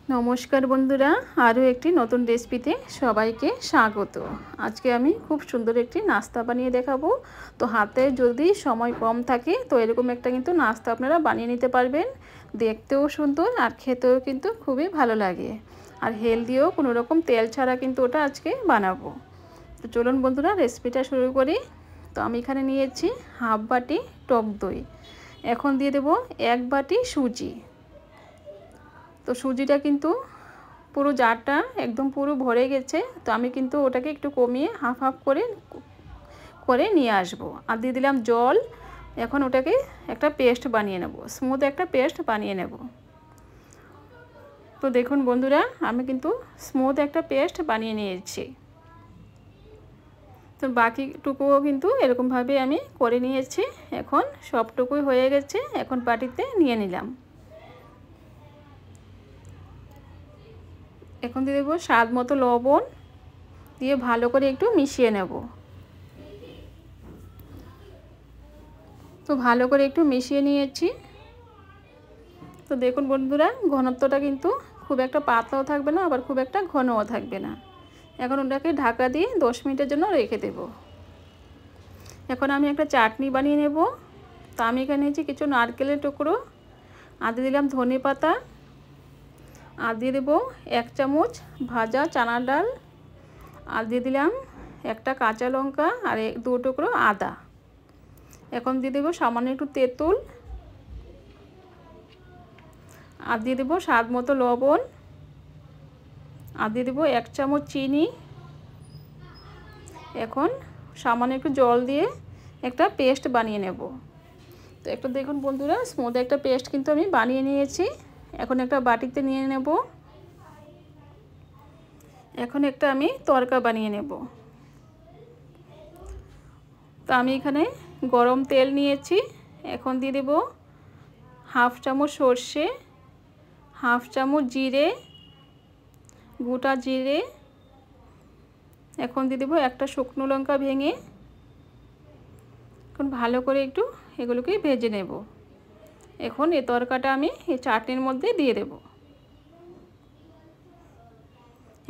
নমস্কার বন্ধুরা, আরও একটি নতুন রেসিপিতে সবাইকে স্বাগত। আজকে আমি খুব সুন্দর একটি নাস্তা বানিয়ে দেখাবো। তো হাতে যদি সময় কম থাকে তো এরকম একটা কিন্তু নাস্তা আপনারা বানিয়ে নিতে পারবেন। দেখতেও সুন্দর আর খেতেও কিন্তু খুবই ভালো লাগে, আর হেলদিও, কোনো রকম তেল ছাড়া কিন্তু ওটা আজকে বানাবো। তো চলুন বন্ধুরা রেসিপিটা শুরু করি। তো আমি এখানে নিয়েছি হাফ বাটি টক দই, এখন দিয়ে দেব 1 বাটি সুজি। তো সুজিটা কিন্তু পুরো জারটা একদম পুরো ভরে গেছে, তো আমি কিন্তু ওটাকে একটু কমিয়ে হাফ হাফ করে নিয়ে আসবো। আর দিয়ে দিলাম জল। এখন ওটাকে একটা পেস্ট বানিয়ে নেব, স্মুথ একটা পেস্ট বানিয়ে নেব। তো দেখুন বন্ধুরা, আমি কিন্তু স্মুথ একটা পেস্ট বানিয়ে নিয়েছি। তো বাকিটুকুও কিন্তু এরকমভাবে আমি করে নিয়েছি। এখন সবটুকুই হয়ে গেছে, এখন বাটিতে নিয়ে নিলাম। এখন দিয়ে দেবো স্বাদ মতো লবণ, দিয়ে ভালো করে একটু মিশিয়ে নেব। তো ভালো করে একটু মিশিয়ে নিয়েছি। তো দেখুন বন্ধুরা, ঘনত্বটা কিন্তু খুব একটা পাতলাও থাকবে না, আবার খুব একটা ঘনও থাকবে না। এখন ওটাকে ঢাকা দিয়ে 10 মিনিটের জন্য রেখে দেব। এখন আমি একটা চাটনি বানিয়ে নেব। তো আমি এখানে নিয়েছি কিছু নারকেলের টুকরো, আর দিয়ে দিলাম ধনে পাতা, আর দিয়ে দেবো 1 চামচ ভাজা চানার ডাল, আর দিয়ে দিলাম একটা কাঁচা লঙ্কা আর 2 টুকরো আদা। এখন দিয়ে দেবো সামান্য একটু তেঁতুল, আর দিয়ে দেবো স্বাদ মতো লবণ, আর দিয়ে দেবো 1 চামচ চিনি। এখন সামান্য একটু জল দিয়ে একটা পেস্ট বানিয়ে নেব। তো একটা দেখুন বন্ধুরা, স্মুথ একটা পেস্ট কিন্তু আমি বানিয়ে নিয়েছি। এখন একটা বাটিতে নিয়ে নেব। এখন একটা আমি তড়কা বানিয়ে নেব। তো আমি এখানে গরম তেল নিয়েছি। এখন দিয়ে দেব হাফ চামচ সর্ষে, হাফ চামচ জিরে, গোটা জিরে। এখন দিয়ে দেবো একটা শুকনো লঙ্কা ভেঙে। এখন ভালো করে একটু এগুলোকে ভেজে নেব। এখন এই তরকাটা আমি এই চাটনির মধ্যে দিয়ে দেব।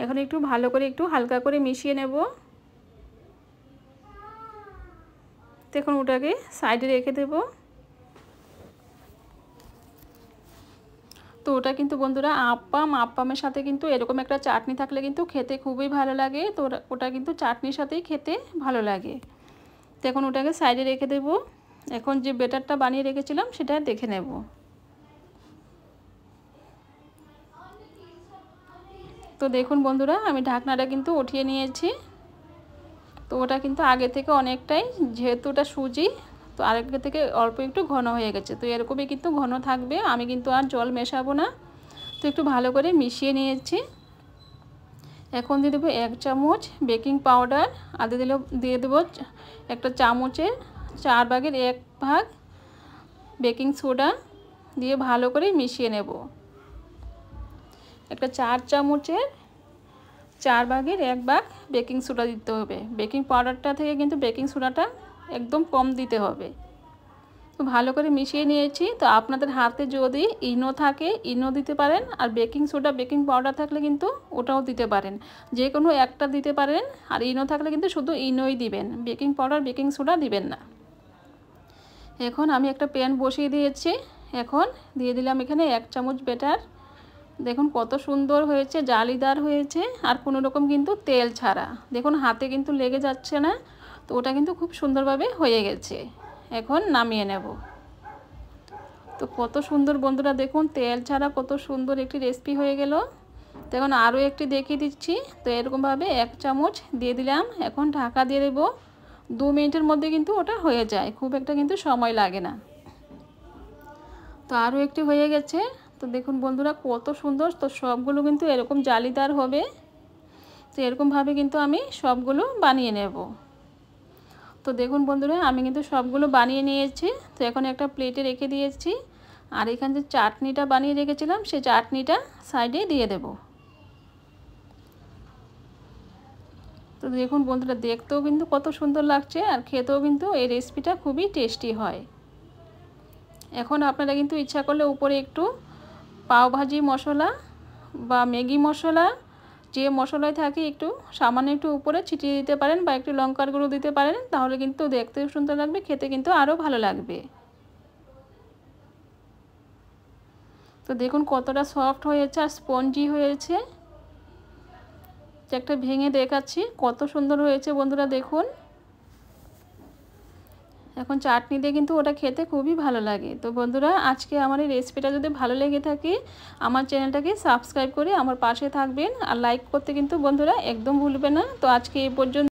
এখন একটু ভালো করে একটু হালকা করে মিশিয়ে নেব। এখন ওটাকে সাইডে রেখে দেব। তো ওটা কিন্তু বন্ধুরা আপ্পামের সাথে কিন্তু এরকম একটা চাটনি থাকলে কিন্তু খেতে খুবই ভালো লাগে। তো ওটা কিন্তু চাটনির সাথেই খেতে ভালো লাগে। তো এখন ওটাকে সাইডে রেখে দেব। এখন যে ব্যাটারটা বানিয়ে রেখেছিলাম সেটা দেখে নেব। তো দেখুন বন্ধুরা, আমি ঢাকনাটা কিন্তু উঠিয়ে নিয়েছি। তো ওটা কিন্তু আগে থেকে অনেকটাই, যেহেতু ওটা সুজি, তো আগে থেকে অল্প একটু ঘন হয়ে গেছে। তো এরকমই কিন্তু ঘন থাকবে, আমি কিন্তু আর জল মেশাবো না। তো একটু ভালো করে মিশিয়ে নিয়েছি। এখন দিয়ে দেবো 1 চামচ বেকিং পাউডার, আর দিয়ে দেবো একটা চামচের 4 ভাগের 1 ভাগ বেকিং সোডা, দিয়ে ভালো করে মিশিয়ে নেব। একটা 4 চামচের 4 ভাগের 1 ভাগ বেকিং সোডা দিতে হবে। বেকিং পাউডারটা থেকে কিন্তু বেকিং সোডাটা একদম কম দিতে হবে। তো ভালো করে মিশিয়ে নিয়েছি। তো আপনাদের হাতে যদি ইনো থাকে ইনো দিতে পারেন, আর বেকিং সোডা বেকিং পাউডার থাকলে কিন্তু ওটাও দিতে পারেন, যে কোনো একটা দিতে পারেন। আর ইনো থাকলে কিন্তু শুধু ইনোই দিবেন, বেকিং পাউডার বেকিং সোডা দিবেন না। এখন আমি একটা প্যান বসিয়ে দিয়েছি। এখন দিয়ে দিলাম এখানে 1 চামচ ব্যাটার। দেখুন কত সুন্দর হয়েছে, জালিদার হয়েছে, আর কোনো রকম কিন্তু তেল ছাড়া। দেখুন হাতে কিন্তু লেগে যাচ্ছে না। তো ওটা কিন্তু খুব সুন্দরভাবে হয়ে গেছে। এখন নামিয়ে নেব। তো কত সুন্দর বন্ধুরা, দেখুন তেল ছাড়া কত সুন্দর একটি রেসিপি হয়ে গেল। তো এখন আরও একটি দেখিয়ে দিচ্ছি। তো এরকমভাবে 1 চামচ দিয়ে দিলাম। এখন ঢাকা দিয়ে দেবো। 2 মিনিটের মধ্যে কিন্তু ওটা হয়ে যায়, খুব একটা কিন্তু সময় লাগে না। তো আরও একটি হয়ে গেছে। তো দেখুন বন্ধুরা কত সুন্দর। তো সবগুলো কিন্তু এরকম জালিদার হবে। তো এরকমভাবে কিন্তু আমি সবগুলো বানিয়ে নেব। তো দেখুন বন্ধুরা, আমি কিন্তু সবগুলো বানিয়ে নিয়েছি। তো এখন একটা প্লেটে রেখে দিয়েছি। আর এখানে যে চাটনিটা বানিয়ে রেখেছিলাম সেই চাটনিটা সাইডে দিয়ে দেব। তো দেখুন বন্ধুরা, দেখতেও কিন্তু কত সুন্দর লাগছে, আর খেতেও কিন্তু এই রেসিপিটা খুবই টেস্টি হয়। এখন আপনারা কিন্তু ইচ্ছা করলে উপরে একটু পাওভাজি মশলা বা ম্যাগি মশলা, যে মশলায় থাকে একটু সামান্য একটু উপরে ছিটিয়ে দিতে পারেন বা একটু লঙ্কার গুঁড়ো দিতে পারেন, তাহলে কিন্তু দেখতেও সুন্দর লাগবে, খেতে কিন্তু আরও ভালো লাগবে। তো দেখুন কতটা সফট হয়েছে আর স্পঞ্জি হয়েছে। একটা ভেঙে দেখাচ্ছি কত সুন্দর হয়েছে বন্ধুরা, দেখুন। এখন চাটনি দিয়ে কিন্তু ওটা খেতে খুবই ভালো লাগে। তো বন্ধুরা, আজকে আমার এই রেসিপিটা যদি ভালো লেগে থাকে আমার চ্যানেলটাকে সাবস্ক্রাইব করে আমার পাশে থাকবেন, আর লাইক করতে কিন্তু বন্ধুরা একদম ভুলবে না। তো আজকে এই পর্যন্ত।